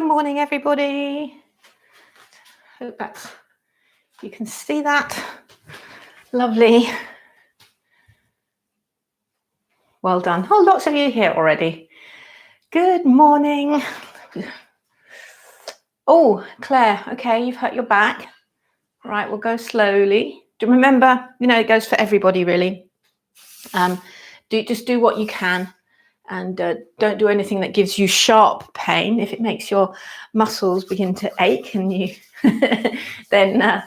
morning, everybody. Hope that you can see that. Lovely. Well done. Oh, lots of you here already. Good morning. Oh, Claire, okay, you've hurt your back. Right, we'll go slowly. Remember, it goes for everybody, really. Just do what you can. And don't do anything that gives you sharp pain. If it makes your muscles begin to ache, and you then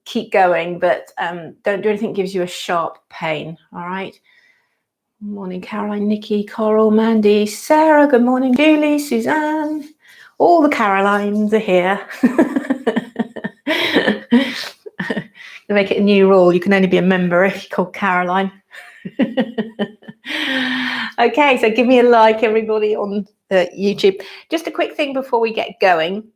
keep going. But don't do anything that gives you a sharp pain. All right. Good morning, Caroline, Nikki, Coral, Mandy, Sarah. Good morning, Julie, Suzanne. All the Carolines are here. To make it a new rule, you can only be a member if you're called Caroline. Okay, so give me a like, everybody, on YouTube. Just a quick thing before we get going.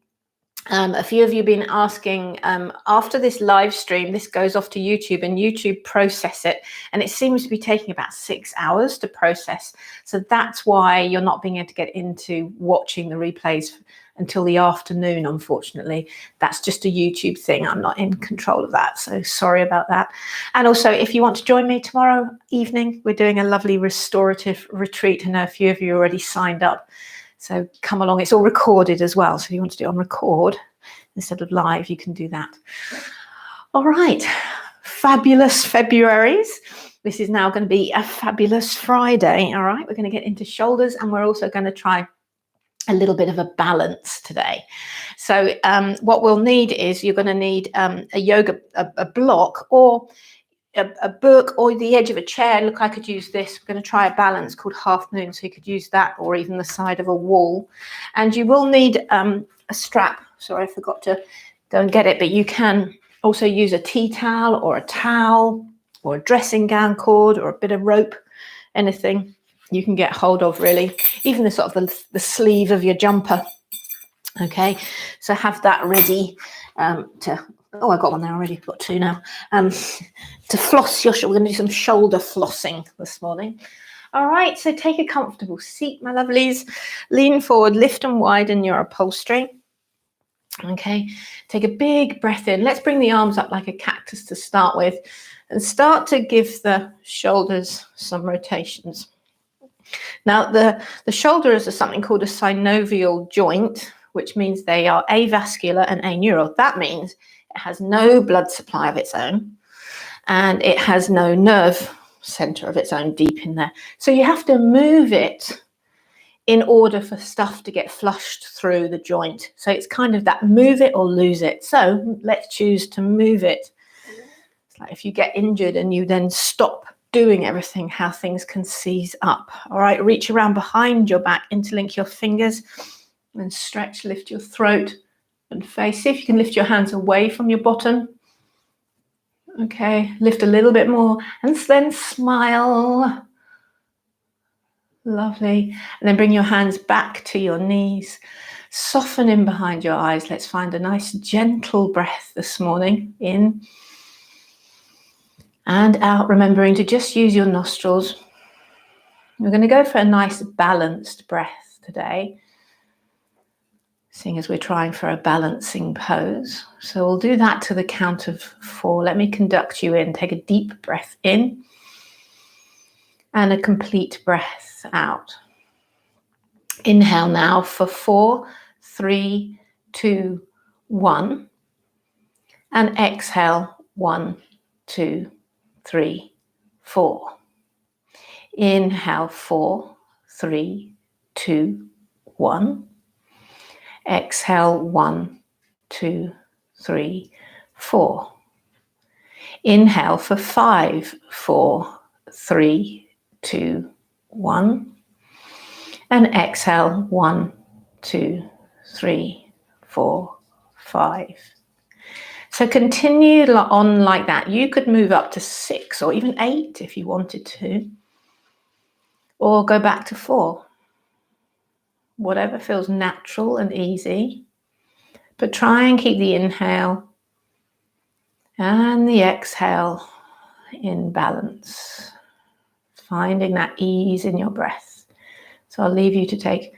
A few of you have been asking, after this live stream, this goes off to YouTube, and YouTube process it, and it seems to be taking about 6 hours to process. So that's why you're not being able to get into watching the replays until the afternoon, unfortunately. That's just a YouTube thing. I'm not in control of that, so sorry about that. And also, if you want to join me tomorrow evening, we're doing a lovely restorative retreat. I know a few of you already signed up, so come along. It's all recorded as well, so if you want to do it on record instead of live, you can do that. All right, fabulous Februaries. This is now going to be a fabulous Friday. All right, we're going to get into shoulders, and we're also going to try a little bit of a balance today. So what we'll need is, you're going to need a yoga, a block, or a book, or the edge of a chair. Look, I could use this. We're going to try a balance called Half Moon, so you could use that, or even the side of a wall. And you will need a strap. Sorry, I forgot to go and get it, but you can also use a tea towel, or a towel, or a dressing gown cord, or a bit of rope, anything you can get hold of, really. Even the sort of the sleeve of your jumper. Okay, so have that ready to, oh, I got one there already, got two now, to floss your shoulder. We're going to do some shoulder flossing this morning. All right, so take a comfortable seat, my lovelies. Lean forward, lift and widen your upholstery. Okay, take a big breath in. Let's bring the arms up like a cactus to start with, and start to give the shoulders some rotations. Now, the shoulders are something called a synovial joint, which means they are avascular and aneural. That means it has no blood supply of its own, and it has no nerve center of its own deep in there. So you have to move it in order for stuff to get flushed through the joint. So it's kind of that move it or lose it. So let's choose to move it. It's like if you get injured and you then stop doing everything, how things can seize up. All right, reach around behind your back, interlink your fingers, and stretch, lift your throat and face. See if you can lift your hands away from your bottom. Okay, lift a little bit more, and then smile. Lovely. And then bring your hands back to your knees. Soften in behind your eyes. Let's find a nice gentle breath this morning. In and out, remembering to just use your nostrils. We're going to go for a nice balanced breath today, seeing as we're trying for a balancing pose. So we'll do that to the count of 4. Let me conduct you in. Take a deep breath in and a complete breath out. Inhale now for 4, 3, 2, 1. And exhale, 1, 2, 3, 4. Inhale, 4, 3, 2, 1. Exhale, 1, 2, 3, 4. Inhale for 5, 4, 3, 2, 1. And exhale, 1, 2, 3, 4, 5. So continue on like that. You could move up to 6 or even 8 if you wanted to, or go back to 4. Whatever feels natural and easy, but try and keep the inhale and the exhale in balance, finding that ease in your breath. So I'll leave you to take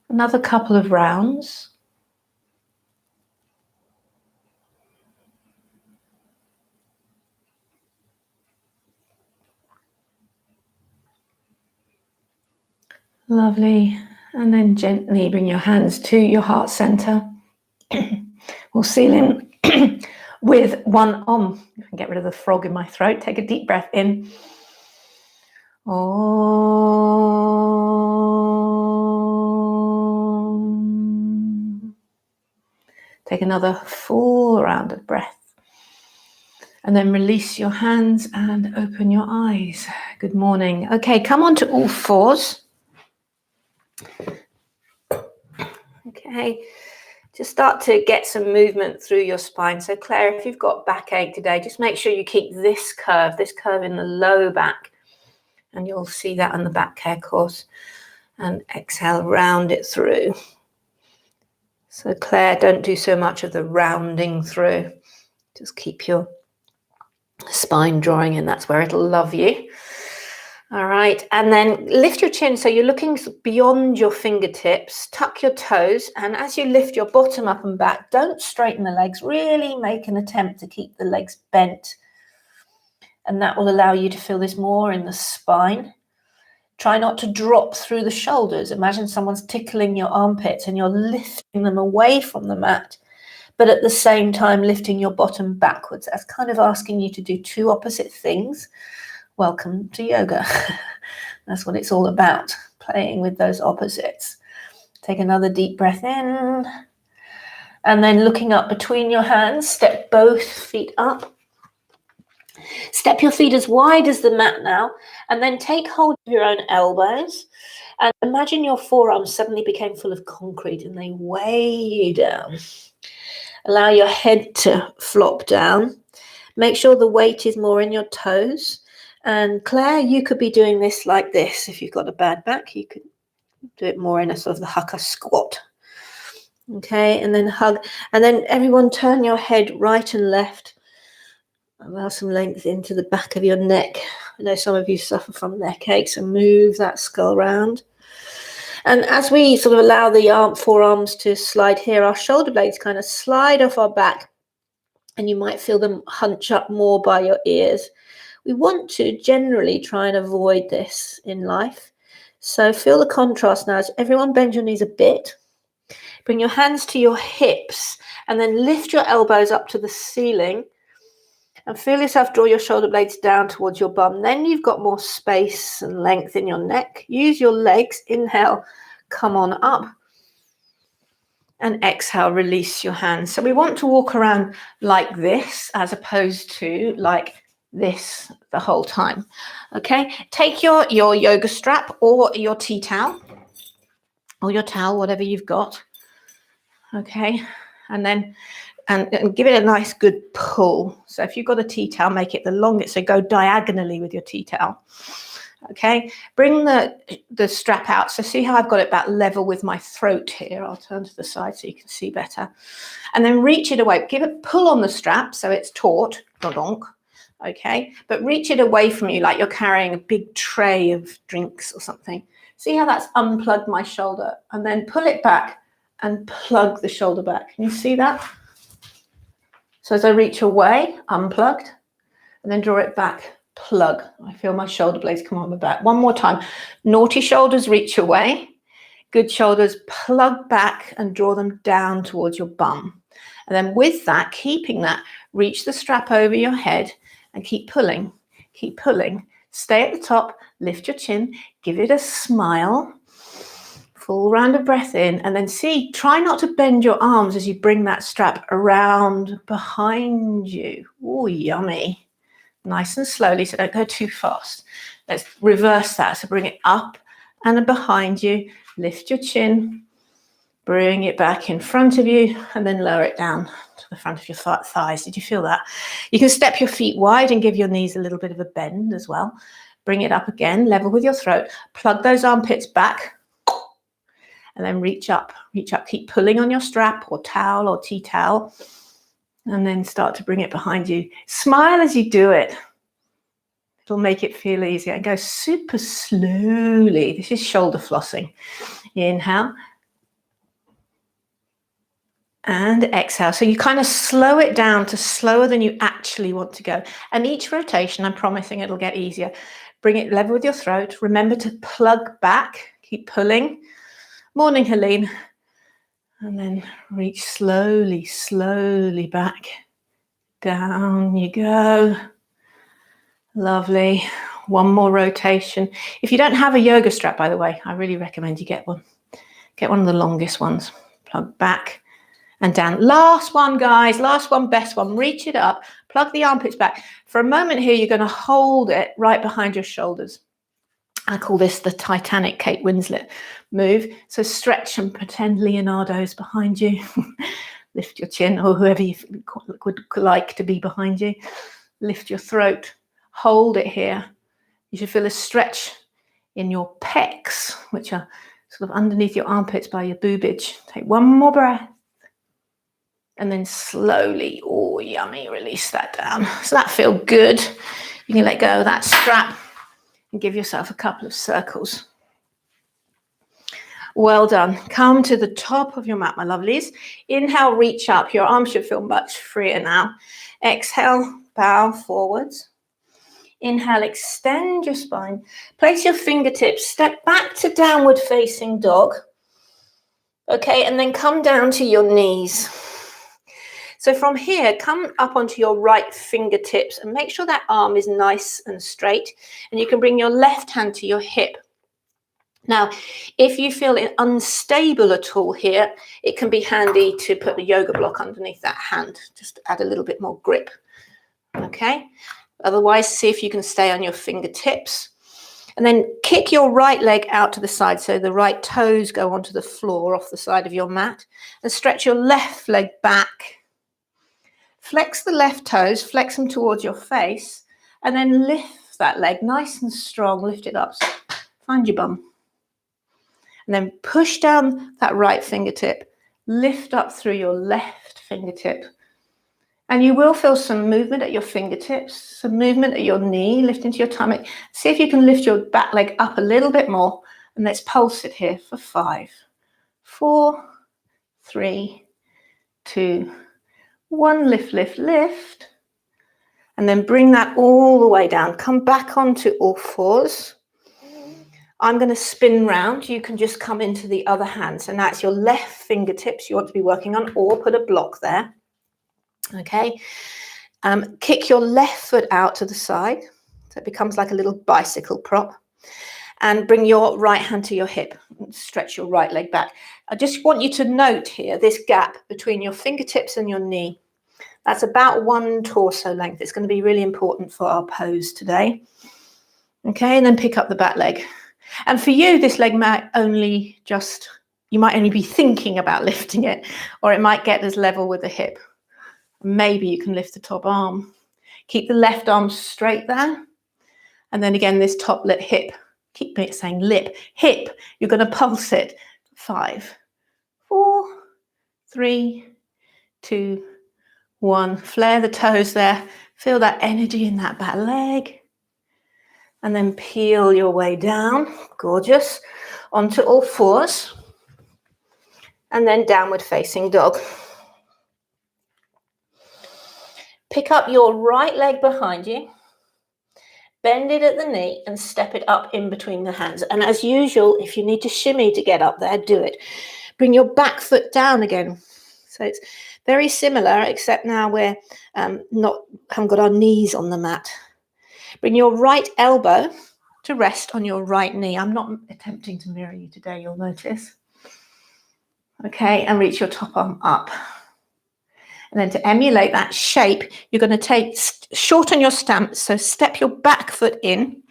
Another couple of rounds. Lovely. And then gently bring your hands to your heart center. We'll seal in with one Om. You can get rid of the frog in my throat. Take a deep breath in. Om. Take another full round of breath. And then release your hands and open your eyes. Good morning. Okay, come on to all fours. Okay, just start to get some movement through your spine. So Claire, if you've got backache today, just make sure you keep this curve in the low back. And you'll see that on the back care course. And exhale, round it through. So Claire, don't do so much of the rounding through. Just keep your spine drawing in. That's where it'll love you. All right, and then lift your chin so you're looking beyond your fingertips, tuck your toes, and as you lift your bottom up and back, don't straighten the legs, really make an attempt to keep the legs bent, and that will allow you to feel this more in the spine. Try not to drop through the shoulders. Imagine someone's tickling your armpits and you're lifting them away from the mat, but at the same time lifting your bottom backwards. That's kind of asking you to do two opposite things. Welcome to yoga. That's what it's all about, playing with those opposites. Take another deep breath in. And then looking up between your hands, step both feet up. Step your feet as wide as the mat now. And then take hold of your own elbows. And imagine your forearms suddenly became full of concrete and they weigh you down. Allow your head to flop down. Make sure the weight is more in your toes. And Claire, you could be doing this like this. If you've got a bad back, you could do it more in a sort of the haka squat. Okay, and then hug. And then everyone turn your head right and left. Allow some length into the back of your neck. I know some of you suffer from neck aches, so move that skull round. And as we sort of allow the forearms to slide here, our shoulder blades kind of slide off our back. And you might feel them hunch up more by your ears. We want to generally try and avoid this in life. So feel the contrast now. As everyone bend your knees a bit. Bring your hands to your hips and then lift your elbows up to the ceiling. And feel yourself draw your shoulder blades down towards your bum. Then you've got more space and length in your neck. Use your legs. Inhale, come on up. And exhale, release your hands. So we want to walk around like this as opposed to like this the whole time. Okay, take your yoga strap or your tea towel or your towel, whatever you've got. Okay, and then and give it a nice good pull. So if you've got a tea towel, make it the longest, so go diagonally with your tea towel. Okay, bring the strap out. So see how I've got it about level with my throat here. I'll turn to the side so you can see better. And then reach it away. Give a pull on the strap so it's taut. Donk. Okay, but reach it away from you like you're carrying a big tray of drinks or something. See how that's unplugged my shoulder, and then pull it back and plug the shoulder back. Can you see that? So as I reach away, unplugged, and then draw it back, plug. I feel my shoulder blades come on my back. One more time. Naughty shoulders, reach away. Good shoulders, plug back and draw them down towards your bum. And then with that, keeping that, reach the strap over your head and keep pulling, keep pulling. Stay at the top, lift your chin, give it a smile. Full round of breath in, and then see, try not to bend your arms as you bring that strap around behind you. Oh, yummy. Nice and slowly, so don't go too fast. Let's reverse that. So bring it up and behind you. Lift your chin, bring it back in front of you, and then lower it down to the front of your thighs. Did you feel that? You can step your feet wide and give your knees a little bit of a bend as well. Bring it up again, level with your throat. Plug those armpits back. And then reach up, keep pulling on your strap or towel or tea towel, and then start to bring it behind you. Smile as you do it. It'll make it feel easier. And go super slowly. This is shoulder flossing. Inhale, And exhale. So you kind of slow it down to slower than you actually want to go. And each rotation, I'm promising it'll get easier. Bring it level with your throat. Remember to plug back. Keep pulling. Morning, Helene. And then reach slowly, slowly back. Down you go. Lovely. One more rotation. If you don't have a yoga strap, by the way, I really recommend you get one. Get one of the longest ones. Plug back and down. Last one, guys. Last one, best one. Reach it up. Plug the armpits back. For a moment here, you're going to hold it right behind your shoulders. I call this the Titanic Kate Winslet move. So stretch and pretend Leonardo's behind you. Lift your chin, or whoever you would like to be behind you. Lift your throat. Hold it here. You should feel a stretch in your pecs, which are sort of underneath your armpits by your boobage. Take one more breath. And then slowly, oh, yummy, release that down. So that feels good. You can let go of that strap and give yourself a couple of circles. Well done. Come to the top of your mat, my lovelies. Inhale, reach up. Your arms should feel much freer now. Exhale, bow forwards. Inhale, extend your spine. Place your fingertips. Step back to downward facing dog. Okay, and then come down to your knees. So from here, come up onto your right fingertips and make sure that arm is nice and straight. And you can bring your left hand to your hip. Now, if you feel unstable at all here, it can be handy to put the yoga block underneath that hand, just to add a little bit more grip. Okay? Otherwise, see if you can stay on your fingertips. And then kick your right leg out to the side so the right toes go onto the floor off the side of your mat. And stretch your left leg back. Flex the left toes, flex them towards your face, and then lift that leg nice and strong. Lift it up. Find your bum. And then push down that right fingertip. Lift up through your left fingertip. And you will feel some movement at your fingertips, some movement at your knee, lift into your tummy. See if you can lift your back leg up a little bit more. And let's pulse it here for 5, 4, 3, 2, 1. Lift, lift, lift. And then bring that all the way down. Come back onto all fours. I'm going to spin round. You can just come into the other hand. So now it's your left fingertips you want to be working on, or put a block there. Okay. Kick your left foot out to the side. So it becomes like a little bicycle prop. And bring your right hand to your hip. Stretch your right leg back. I just want you to note here this gap between your fingertips and your knee. That's about 1 torso length. It's going to be really important for our pose today. Okay, and then pick up the back leg. And for you, this leg might only just, you might only be thinking about lifting it, or it might get as level with the hip. Maybe you can lift the top arm. Keep the left arm straight there. And then again, this top lip, hip. Keep it saying lip, hip. You're going to pulse it. 5, 4, 3, 2, 1. Flare the toes there. Feel that energy in that back leg. And then peel your way down. Gorgeous. Onto all fours. And then downward facing dog. Pick up your right leg behind you. Bend it at the knee and step it up in between the hands. And as usual, if you need to shimmy to get up there, do it. Bring your back foot down again. So it's very similar, except now we're haven't got our knees on the mat. Bring your right elbow to rest on your right knee. I'm not attempting to mirror you today, you'll notice. Okay, and reach your top arm up. And then to emulate that shape, you're going to shorten your stance. So step your back foot in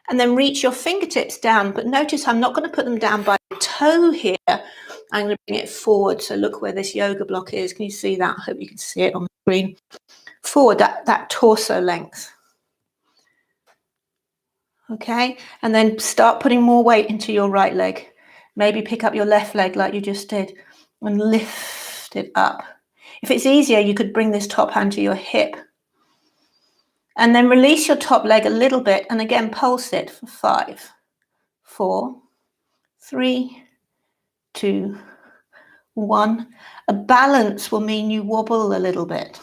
and then reach your fingertips down. But notice I'm not going to put them down by the toe here. I'm going to bring it forward. So look where this yoga block is. Can you see that? I hope you can see it on the screen. Forward, that torso length. Okay, and then start putting more weight into your right leg. Maybe pick up your left leg like you just did and lift it up. If it's easier, you could bring this top hand to your hip. And then release your top leg a little bit and again pulse it for 5, 4, 3, 2, 1. A balance will mean you wobble a little bit.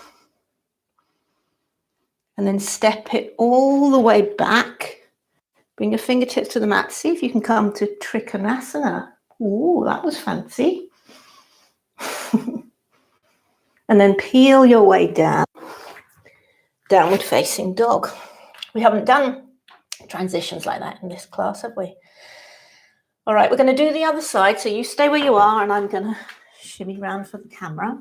And then step it all the way back. Bring your fingertips to the mat. See if you can come to Trikonasana. Ooh, that was fancy. And then peel your way down. Downward facing dog. We haven't done transitions like that in this class, have we? All right, we're going to do the other side. So you stay where you are and I'm going to shimmy round for the camera.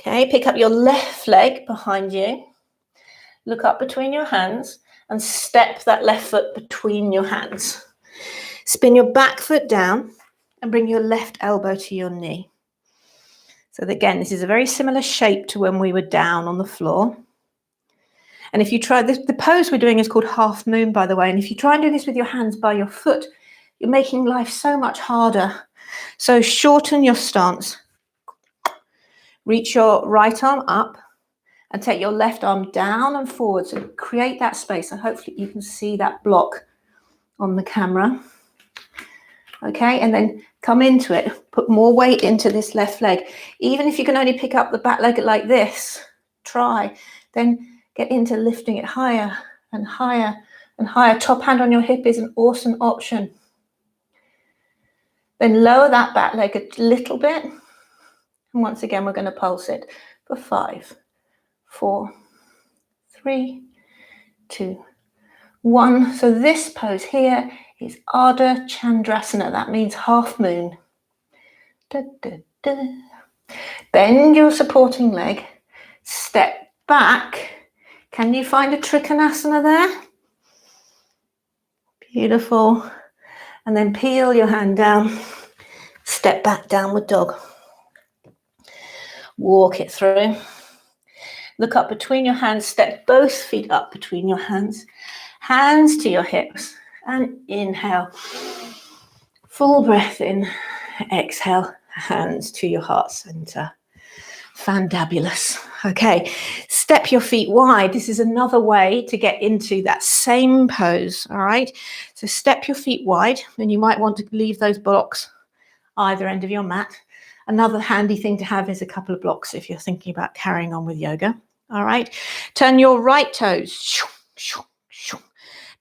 Okay, pick up your left leg behind you. Look up between your hands and step that left foot between your hands. Spin your back foot down and bring your left elbow to your knee. So again, this is a very similar shape to when we were down on the floor. And if you try this, the pose we're doing is called half moon, by the way. And if you try and do this with your hands by your foot, you're making life so much harder. So shorten your stance. Reach your right arm up and take your left arm down and forward. So create that space. And hopefully you can see that block on the camera. Okay, and then come into it. Put more weight into this left leg. Even if you can only pick up the back leg like this, try. Then get into lifting it higher and higher and higher. Top hand on your hip is an awesome option. Then lower that back leg a little bit. And once again, we're going to pulse it for 5, 4, 3, 2, 1. So this pose here is Ardha Chandrasana. That means half moon. Da, da, da. Bend your supporting leg. Step back. Can you find a Trikonasana there? Beautiful. And then peel your hand down. Step back, downward dog. Walk it through. Look up between your hands. Step both feet up between your hands. Hands to your hips. And inhale. Full breath in. Exhale. Hands to your heart center. Fantabulous. Okay. Step your feet wide. This is another way to get into that same pose. All right. So step your feet wide. And you might want to leave those blocks either end of your mat. Another handy thing to have is a couple of blocks if you're thinking about carrying on with yoga. All right. Turn your right toes.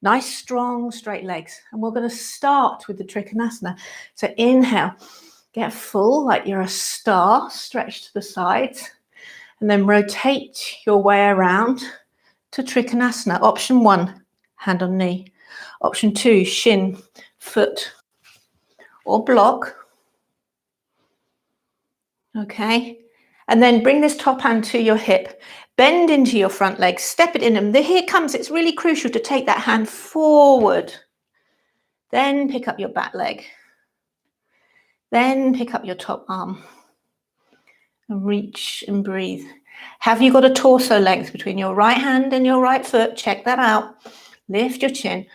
Nice, strong, straight legs. And we're going to start with the Trikonasana. So inhale, get full like you're a star, stretch to the sides. And then rotate your way around to Trikonasana. Option 1, hand on knee. Option 2, shin, foot, or block. Okay, and then bring this top hand to your hip, bend into your front leg, step it in, and here comes, it's really crucial to take that hand forward, then pick up your back leg, then pick up your top arm, and reach and breathe. Have you got a torso length between your right hand and your right foot? Check that out. Lift your chin.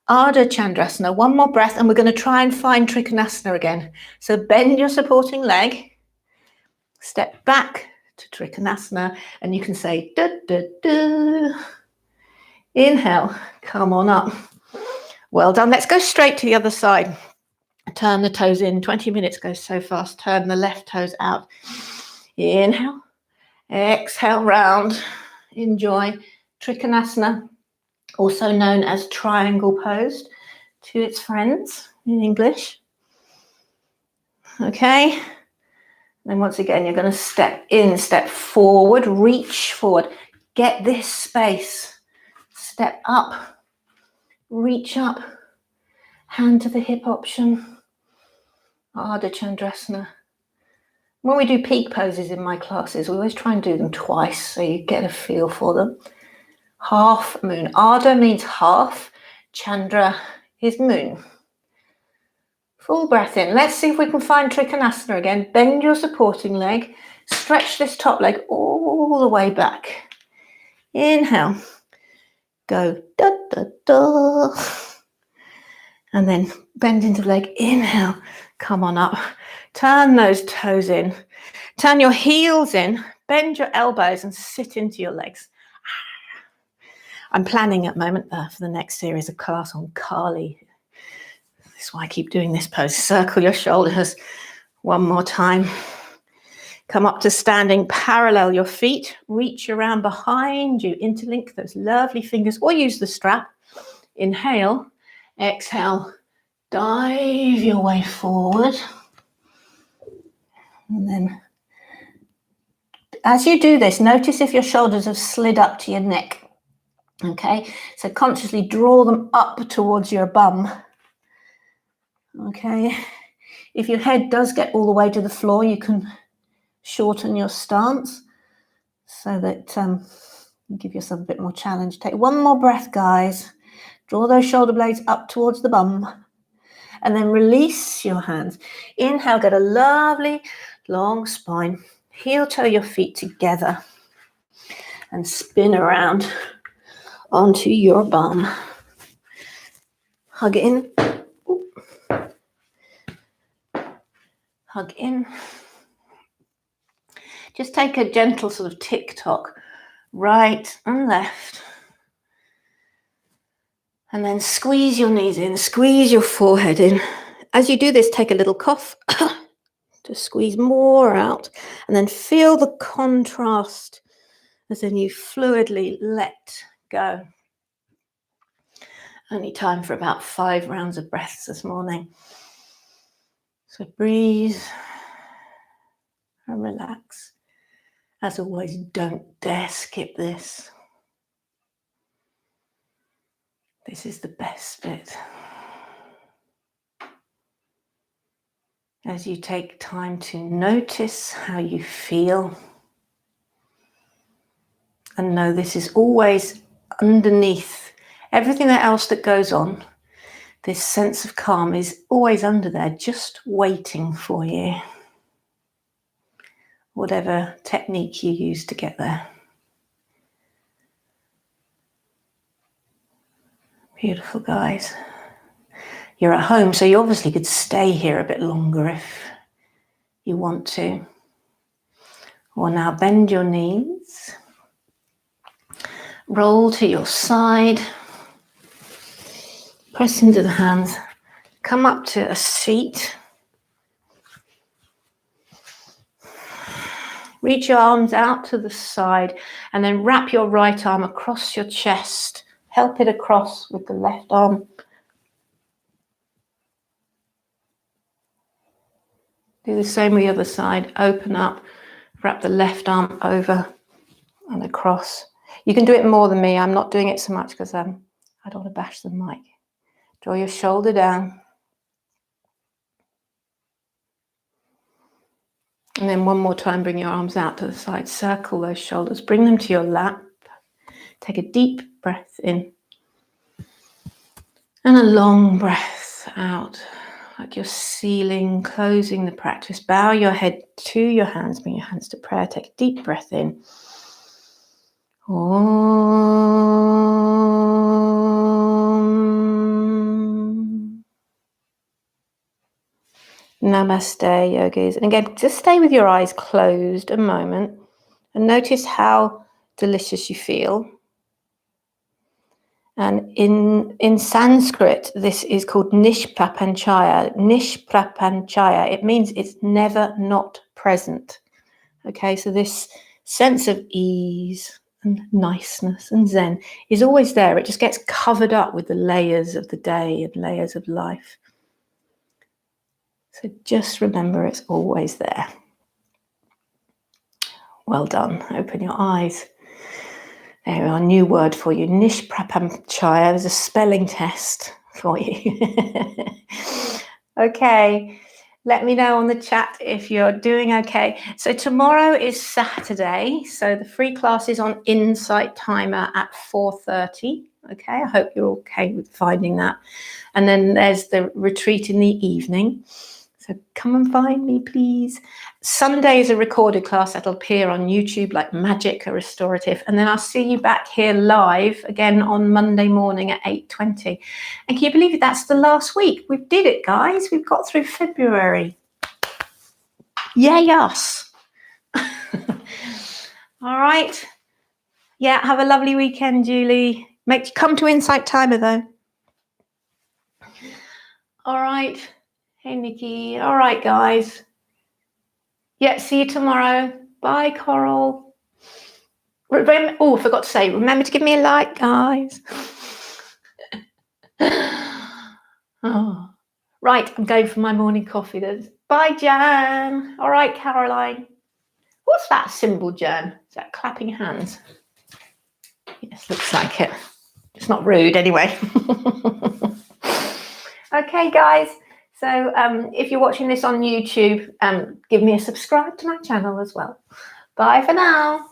Ardha Chandrasana, one more breath, and we're going to try and find Trikonasana again. So bend your supporting leg. Step back to Trikonasana and you can say da, da, da. Inhale, come on up. Well done. Let's go straight to the other side. Turn the toes in. 20 minutes goes so fast. Turn the left toes out. Inhale, exhale round. Enjoy Trikonasana, also known as triangle pose to its friends in English. Okay. Then once again, you're going to step in, step forward, reach forward, get this space, step up, reach up, hand to the hip option, Ardha Chandrasana. When we do peak poses in my classes, we always try and do them twice so you get a feel for them. Half moon. Ardha means half, Chandra is moon. Full breath in. Let's see if we can find Trikonasana again. Bend your supporting leg. Stretch this top leg all the way back. Inhale. Go da da da. And then bend into the leg. Inhale. Come on up. Turn those toes in. Turn your heels in. Bend your elbows and sit into your legs. I'm planning at the moment for the next series of class on Kali. That's why I keep doing this pose. Circle your shoulders. One more time. Come up to standing, parallel your feet, reach around behind you, interlink those lovely fingers, or use the strap. Inhale, exhale, dive your way forward. And then as you do this, notice if your shoulders have slid up to your neck. Okay, so consciously draw them up towards your bum. Okay, if your head does get all the way to the floor, you can shorten your stance so that you give yourself a bit more challenge. Take one more breath, guys. Draw those shoulder blades up towards the bum and then release your hands. Inhale, get a lovely long spine. Heel toe your feet together and spin around onto your bum. Hug in. Hug in. Just take a gentle sort of tick-tock, right and left. And then squeeze your knees in, squeeze your forehead in. As you do this, take a little cough to squeeze more out. And then feel the contrast as then you fluidly let go. Only time for about 5 rounds of breaths this morning. So breathe and relax. As always, don't dare skip this. This is the best bit. As you take time to notice how you feel, and know this is always underneath everything else that goes on. This sense of calm is always under there, just waiting for you. Whatever technique you use to get there. Beautiful, guys. You're at home, so you obviously could stay here a bit longer if you want to. Or now bend your knees. Roll to your side. Press into the hands. Come up to a seat. Reach your arms out to the side and then wrap your right arm across your chest. Help it across with the left arm. Do the same with the other side. Open up, wrap the left arm over and across. You can do it more than me. I'm not doing it so much because I don't want to bash the mic. Draw your shoulder down. And then one more time, bring your arms out to the side. Circle those shoulders. Bring them to your lap. Take a deep breath in. And a long breath out. Like you're sealing, closing the practice. Bow your head to your hands. Bring your hands to prayer. Take a deep breath in. Om. Namaste, yogis. And again, just stay with your eyes closed a moment and notice how delicious you feel. And in Sanskrit, this is called nishprapanchaya. Nishprapanchaya, it means it's never not present. Okay, so this sense of ease and niceness and zen is always there. It just gets covered up with the layers of the day and layers of life. So just remember it's always there. Well done. Open your eyes. There we are, new word for you. Nishprapanchaya. There's a spelling test for you. Okay. Let me know on the chat if you're doing okay. So tomorrow is Saturday. So the free class is on Insight Timer at 4:30. Okay. I hope you're okay with finding that. And then there's the retreat in the evening. So come and find me, please. Sunday is a recorded class that'll appear on YouTube like magic, a restorative. And then I'll see you back here live again on Monday morning at 8:20. And can you believe it? That's the last week. We did it, guys. We've got through February. Yay, us. All right. Yeah, have a lovely weekend, Julie. Come to Insight Timer, though. All right. Hey, Nikki. All right, guys. Yeah, see you tomorrow. Bye, Coral. Oh, I forgot to say, remember to give me a like, guys. Oh. Right, I'm going for my morning coffee then. Bye, Jan. All right, Caroline. What's that symbol, Jan? Is that clapping hands? Yes, looks like it. It's not rude anyway. Okay, guys. So if you're watching this on YouTube, give me a subscribe to my channel as well. Bye for now.